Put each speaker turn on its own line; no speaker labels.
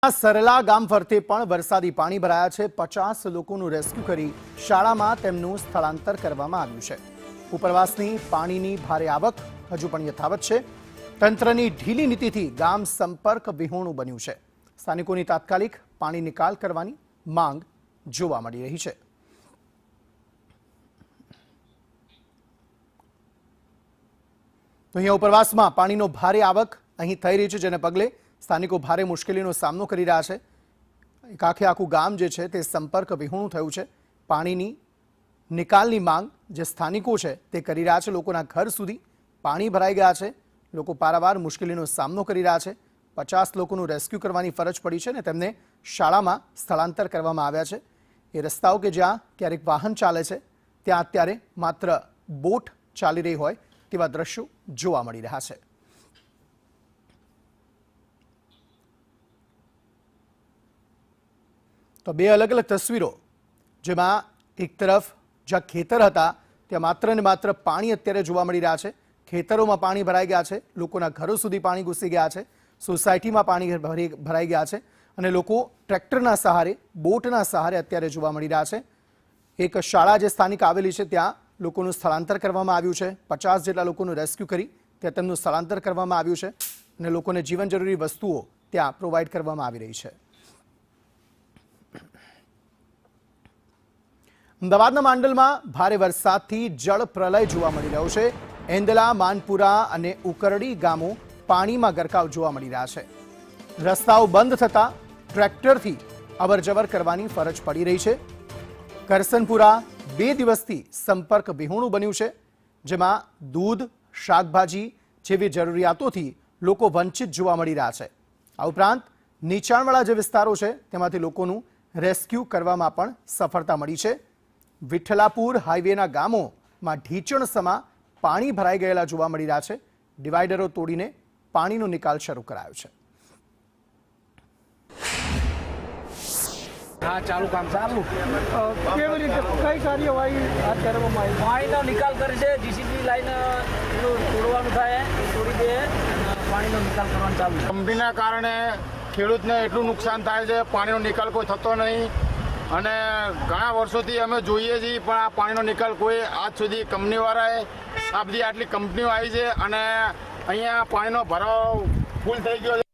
સરલા ગામ ફરતે પણ વરસાદી પાણી ભરાયા છે। 50 લોકોનું રેસ્ક્યુ કરી શાળામાં તેમનું સ્થળાંતર કરવામાં આવ્યું છે। ઉપરવાસની પાણીની ભારે આવક હજુ પણ યથાવત છે। તંત્રની ઢીલી નીતિથી ગામ સંપર્ક વિહોણું બન્યું છે। સ્થાનિકોની તાત્કાલિક પાણી નિકાલ કરવાની માંગ જોવા મળી રહી છે। તો અહીંયા ઉપરવાસમાં પાણીનો ભારે આવક અહીં થઈ રહી છે, જેને પગલે સ્થાનિકો ભારે મુશ્કેલીનો સામનો કરી રહ્યા છે। એક આખું ગામ જે છે તે સંપર્ક વિહોણું થયું છે। પાણીની નિકાલની માંગ જે સ્થાનિકો છે તે કરી રહ્યા છે। લોકોના ઘર સુધી પાણી ભરાઈ ગયા છે। લોકો પારાવાર મુશ્કેલીનો સામનો કરી રહ્યા છે। 50 લોકોનું રેસ્ક્યુ કરવાની ફરજ પડી છે અને તેમને શાળામાં સ્થળાંતર કરવામાં આવ્યા છે। એ રસ્તાઓ કે જ્યાં ક્યારેક વાહન ચાલે છે ત્યાં અત્યારે માત્ર બોટ ચાલી રહી હોય તેવા દ્રશ્યો જોવા મળી રહ્યા છે। તો બે અલગ અલગ તસવીરો, જેમાં એક તરફ જ્યાં ખેતર હતા ત્યાં માત્ર ને માત્ર પાણી અત્યારે જોવા મળી રહ્યા છે। ખેતરોમાં પાણી ભરાઈ ગયા છે, લોકોના ઘરો સુધી પાણી ઘૂસી ગયા છે, સોસાયટીમાં પાણી ભરાઈ ગયા છે અને લોકો ટ્રેક્ટરના સહારે, બોટના સહારે અત્યારે જોવા મળી રહ્યા છે। એક શાળા જે સ્થાનિક આવેલી છે ત્યાં લોકોનું સ્થળાંતર કરવામાં આવ્યું છે। 50 જેટલા લોકોનું રેસ્ક્યુ કરી ત્યાં તેમનું સ્થળાંતર કરવામાં આવ્યું છે અને લોકોને જીવન જરૂરી વસ્તુઓ ત્યાં પ્રોવાઈડ કરવામાં આવી રહી છે। અમદાવાદના માંડલમાં ભારે વરસાદથી જળ પ્રલય જોવા મળી રહ્યો છે। એંદલા, માનપુરા અને ઉકરડી ગામો પાણીમાં ગરકાવ જોવા મળી રહ્યા છે। રસ્તાઓ બંધ થતા ટ્રેક્ટરથી અવરજવર કરવાની ફરજ પડી રહી છે। કરસનપુરા 2 દિવસથી સંપર્ક વિહોણું બન્યું છે, જેમાં દૂધ, શાકભાજી જેવી જરૂરિયાતોથી લોકો વંચિત જોવા મળી રહ્યા છે। આ ઉપરાંત નીચાણવાળા જે વિસ્તારો છે તેમાંથી લોકોનું રેસ્ક્યુ કરવામાં પણ સફળતા મળી છે। વિઠ્ઠલાપુર હાઈવેના ગામોમાં ઢીચણ સમા પાણી ભરાઈ ગયેલા જોવા મળી રહ્યા છે। ડિવાઈડરો તોડીને પાણીનો નિકાલ શરૂ કરાયો છે।
हाँ, चालू काम चालू
કેવી રીતે કઈ કાર્યવાહી હાથ ધરવામાં આવી?
પાણીનો નિકાલ કરે છે। જીસીબી લાઈન તોડવાનું થાય એ તોડી દે, પાણીનો નિકાલ કરવાનું ચાલુ છે।
કંપનીના કારણે ખેડૂતને એટલું નુકસાન થાય છે, પાણીનો નિકાલ કોઈ થતો નહીં અને ઘણા વર્ષોથી અમે જોઈએ છીએ પણ આ પાણીનો નિકાલ કોઈ આજ સુધી કંપનીવાળાએ આ બધી આટલી કંપનીઓ આવી છે અને અહીંયા પાણીનો ભરાવ ફૂલ થઈ ગયો છે।